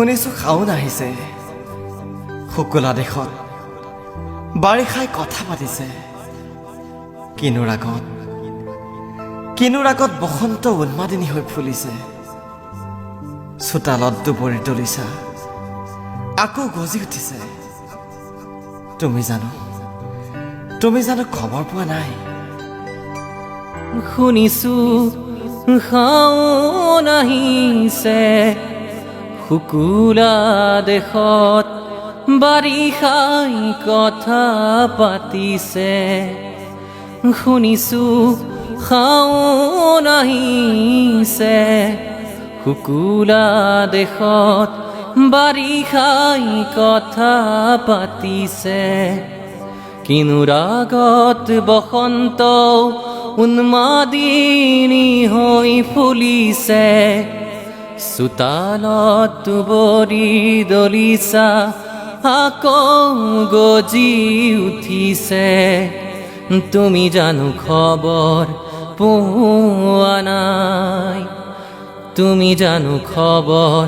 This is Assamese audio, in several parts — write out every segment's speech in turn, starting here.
শুনিছোঁ শাওন আহিছে, শুকুলা দেশত বাৰিষাই কথা পাতিছে। কিনো ৰাগত বসন্ত উন্মাদিনী হৈ ফুলিছে। চোতালত দুবৰি দলিচা আকৌ গজি উঠিছে। তুমি জানো খবৰ পোৱা নাই? শুনিছোঁ শাওন আহিছে, শুকুলা দেশত বাৰিষাই কথা পাতিছে। শুনিছোঁ শাওন আহিছে, শুকুলা দেশত বাৰিষাই কথা পাতিছে। কিনো ৰাগত বসন্ত উন্মাদিনী হৈ ফুলিছে। চোতালত দুবৰি দলিচা আকৌ গজি উঠিছে। তুমি জানো খবৰ পোৱা নাই? তুমি জানো খবৰ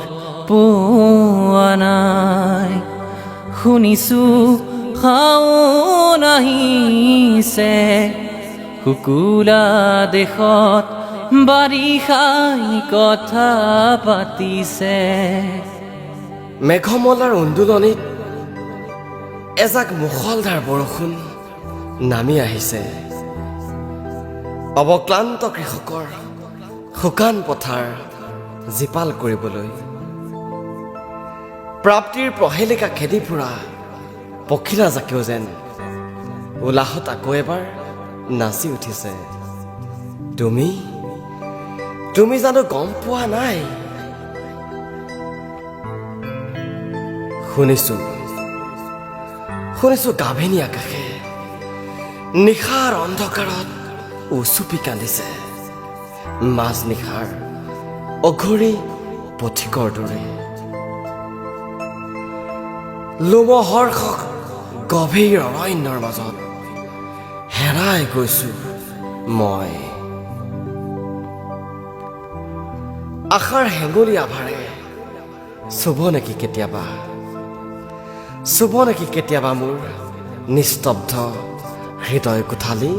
পোৱা নাই? শুনিছোঁ শাওন আহিছে, শুকুলা দেশত বাৰিষাই কথা পাতিছে। মেঘমলাৰ উন্দোলনিত এজাক মুখলধাৰ বৰষুণ নামি আহিছে। অৱক্লান্ত কৃষকৰ শুকান পথাৰ জীপাল কৰিবলৈ। প্ৰাপ্তিৰ প্ৰহেলিকা খেদি ফুৰা পখিলা জাকেও যেন উলাহত আকৌ এবাৰ নাচি উঠিছে। তুমি জানো গম পোৱা নাই? শুনিছোঁ গাভেনী আকাশে নিশাৰ অন্ধকাৰত উচুপি কান্দিছে। মাজ নিশাৰ অঘৰী পথিকৰ দৰে। লোমহৰ্ষক গভীৰ অৰণ্যৰ মাজত হেৰাই গৈছোঁ মই। আশাৰ হেঙুলি আভাৰে চুব নেকি কেতিয়াবা মোৰ নিস্তব্ধ হৃদয় কোঠালি?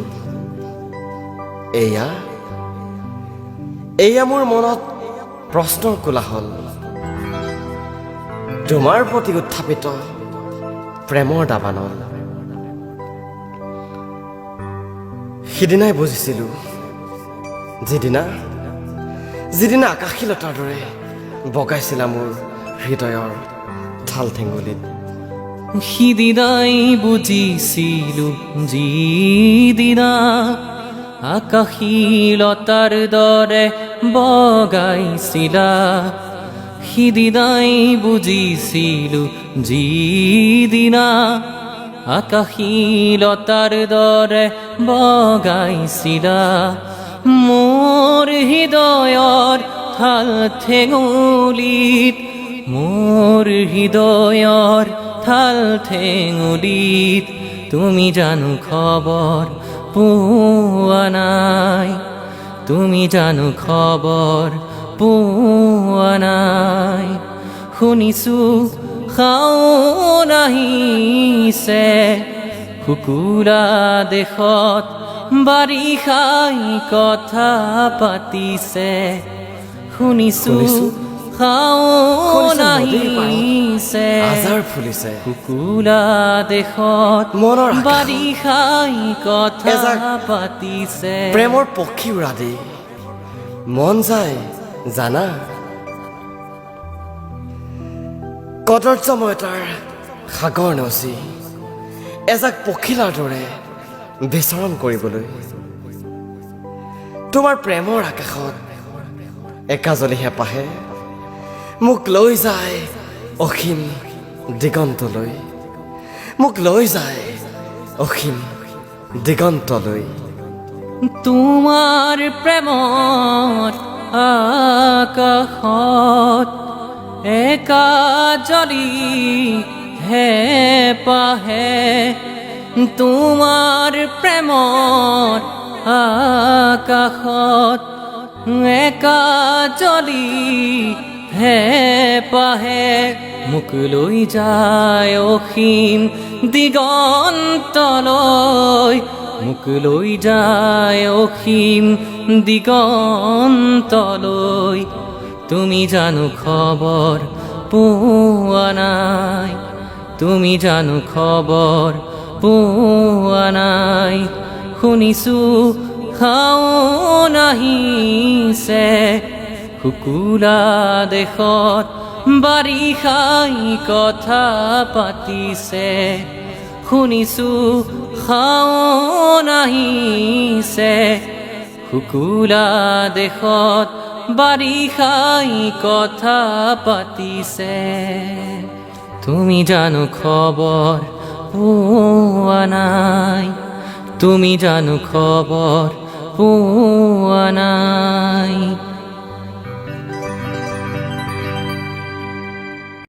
এয়া মোৰ মনত প্ৰশ্নৰ কোলাহল। তোমাৰ প্ৰতি উত্থাপিত প্ৰেমৰ দাবানল। সিদিনাই বুজিছিলোঁ, যিদিনা আকাশীলতাৰ দৰে বগাইছিলা মোৰ হৃদয়ৰ ঠাল ঠেঙুলিত। সিদিনাই বুজিছিলোঁ, যিদিনা আকাশীলতাৰ দৰে বগাইছিলা। সিদিনাই বুজিছিলোঁ, যিদিনা আকাশীলতাৰ দৰে বগাইছিলা। মোৰ হৃদয়ৰ ঠাল ঠেঙুলিত, মোৰ হৃদয়ৰ ঠাল ঠেঙুলিত তুমি জানো খবৰ পোৱা নাই? তুমি জানো খবৰ পোৱা নাই? শুনিছোঁ শাওন আহিছে, শুকুলা দেশত বাৰিষাই কথা পাতিছে। শুনিছোঁ শাওন আহিছে, শুকুলা দেশত বাৰিষাই কথা পাতিছে। প্ৰেমৰ পক্ষী উৰা দি মন যায় জানা? কদৰ্যময়তাৰ সাগৰ নেওচি এজাক পখিলাৰ দৰে বিচৰণ কৰিবলৈ। তোমাৰ প্ৰেমৰ আকাশত একাজলি হেঁপাহে মোক লৈ যায় অসীম দিগন্তলৈ। মোক লৈ যায় অসীম দিগন্তলৈ। তোমাৰ প্ৰেমত আকাশত একাজলি হেঁপাহে, তোমাৰ প্ৰেমত আকাশত একাজলি হেঁপাহে মোক লৈ যায় অসীম দিগন্তলৈ, মোক লৈ যায় অসীম দিগন্তলৈ। তুমি জানো খবৰ পোৱা নাই, তুমি জানো খবৰ পোৱা নাই। শুনিছো শাওণ আহিছে, শুকুলা দেশত বাৰিষাই কথা পাতিছে। শুনিছো শাওণ আহিছে, শুকুলা দেশত বাৰিষাই কথা পাতিছে। তুমি জানো খবৰ পোৱা নাই, তুমি জানো খবৰ পোৱা নাই।